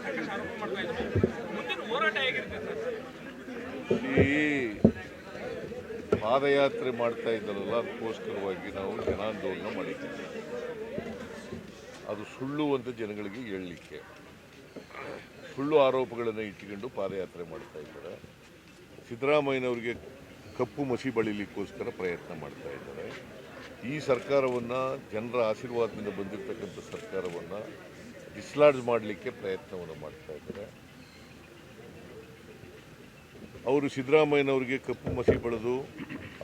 ಸಾಕಷ್ಟು ಆರೋಪ ಮಾಡ್ತಾ ಇದ್ರು. ಮುಂದಿನ ಹೋರಾಟ ಹೇಗಿರುತ್ತೆ ಸರ್? ಈ ಪಾದಯಾತ್ರೆ ಮಾಡ್ತಾ ಇದ್ದಾರಲ್ಲ, ಅದಕ್ಕೋಸ್ಕರವಾಗಿ ನಾವು ಜನಾಂದೋಲನ ಮಾಡಿದ್ದೀವಿ. ಅದು ಸುಳ್ಳು ಅಂತ ಜನಗಳಿಗೆ ಹೇಳಲಿಕ್ಕೆ ಸುಳ್ಳು ಆರೋಪಗಳನ್ನು ಇಟ್ಟುಕೊಂಡು ಪಾದಯಾತ್ರೆ ಮಾಡ್ತಾ ಇದ್ದಾರೆ. ಸಿದ್ದರಾಮಯ್ಯನವರಿಗೆ ಕಪ್ಪು ಮಸಿ ಬಳಿಲಿಕ್ಕೋಸ್ಕರ ಪ್ರಯತ್ನ ಮಾಡ್ತಾ ಇದ್ದಾರೆ. ಈ ಸರ್ಕಾರವನ್ನು, ಜನರ ಆಶೀರ್ವಾದದಿಂದ ಬಂದಿರತಕ್ಕಂಥ ಸರ್ಕಾರವನ್ನು ಡಿಸ್ಲಾಡ್ಜ್ ಮಾಡಲಿಕ್ಕೆ ಪ್ರಯತ್ನವನ್ನು ಮಾಡ್ತಾ ಇದ್ದಾರೆ. ಅವರು ಸಿದ್ದರಾಮಯ್ಯನವರಿಗೆ ಕಪ್ಪು ಮಸಿ ಬಳಿದು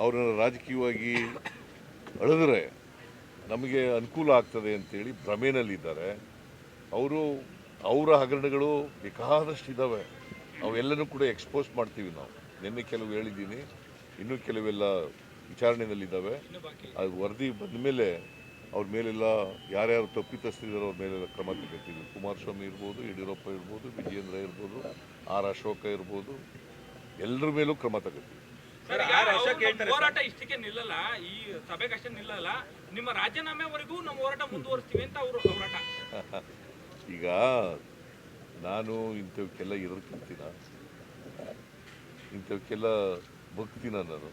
ಅವರನ್ನು ರಾಜಕೀಯವಾಗಿ ಅಳೆದರೆ ನಮಗೆ ಅನುಕೂಲ ಆಗ್ತದೆ ಅಂತೇಳಿ ಭ್ರಮೆನಲ್ಲಿದ್ದಾರೆ. ಅವರ ಹಗರಣಗಳು ಬೇಕಾದಷ್ಟಿದ್ದಾವೆ. ಅವೆಲ್ಲನೂ ಕೂಡ ಎಕ್ಸ್ಪೋಸ್ ಮಾಡ್ತೀವಿ ನಾವು. ನಿನ್ನೆ ಕೆಲವು ಹೇಳಿದ್ದೀನಿ, ಇನ್ನೂ ಕೆಲವೆಲ್ಲ ವಿಚಾರಣೆಯಲ್ಲಿದ್ದಾವೆ. ಅದು ವರದಿ ಬಂದ ಮೇಲೆ ಅವ್ರ ಮೇಲೆಲ್ಲ ಯಾರ್ಯಾರು ತಪ್ಪಿತಸ್ಥರಿದ್ದಾರೋ ಅವ್ರ ಮೇಲೆಲ್ಲ ಕ್ರಮ ತಗೋತೀವಿ. ಕುಮಾರಸ್ವಾಮಿ ಇರ್ಬೋದು, ಯಡಿಯೂರಪ್ಪ ಇರ್ಬೋದು, ವಿಜಯೇಂದ್ರ ಇರ್ಬೋದು, ಆರ್ ಅಶೋಕ ಇರ್ಬೋದು, ಎಲ್ಲರ ಮೇಲೂ ಕ್ರಮ ತಗೋತೀವಿ. ಹೋರಾಟ ಇಷ್ಟಕ್ಕೆ ನಿಲ್ಲಲ್ಲ, ಈ ಸಭೆಗಷ್ಟೇ ನಿಲ್ಲಲ್ಲ, ನಿಮ್ಮ ರಾಜೀನಾಮೆವರೆಗೂ ನಮ್ಮ ಹೋರಾಟ ಮುಂದುವರಿಸ್ತೀವಿ ಅಂತ ಅವರು ಹೋರಾಟ. ಈಗ ನಾನು ಇಂಥವಕ್ಕೆಲ್ಲ ಎದುರ್ಕೊಂತೀನ, ಇಂಥವಕ್ಕೆಲ್ಲ ಭಕ್ತಿನ. ನಾನು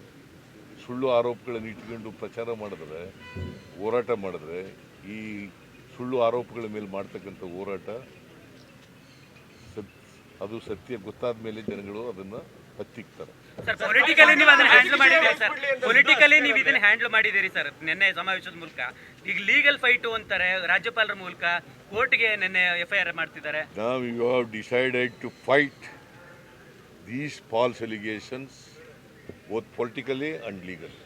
ಸುಳ್ಳು ಆರೋಪಗಳನ್ನು ಇಟ್ಕೊಂಡು ಪ್ರಚಾರ ಮಾಡಿದ್ರೆ, ಹೋರಾಟ ಮಾಡಿದ್ರೆ, ಈ ಸುಳ್ಳು ಆರೋಪಗಳ ಮೇಲೆ ಮಾಡ್ತಕ್ಕಂಥ ಹೋರಾಟ ಅದು ಸತ್ಯ ಗೊತ್ತಾದ ಮೇಲೆ ಜನಗಳು ಅದನ್ನು ಹತ್ತಿಕ್ತಾರೆ. ಸರ್, ಪೊಲಿಟಿಕಲಿ ನೀವು ಅದನ್ನ ಹ್ಯಾಂಡಲ್ ಮಾಡಿದ್ದೀರಿ ಸರ್. ಪೊಲಿಟಿಕಲಿ ನೀವು ಇದನ್ನ ಹ್ಯಾಂಡಲ್ ಮಾಡಿದ್ದೀರಿ ಸರ್ ನಿನ್ನೆ ಸಮಾವೇಶದ ಮೂಲಕ. ಈಗ ಲೀಗಲ್ ಫೈಟು ಅಂತಾರೆ, ರಾಜ್ಯಪಾಲರ ಮೂಲಕ ಕೋರ್ಟ್ಗೆ ನಿನ್ನೆ FIR ಮಾಡ್ತಿದ್ದಾರೆ. Now you have decided to fight these false allegations both politically and legally.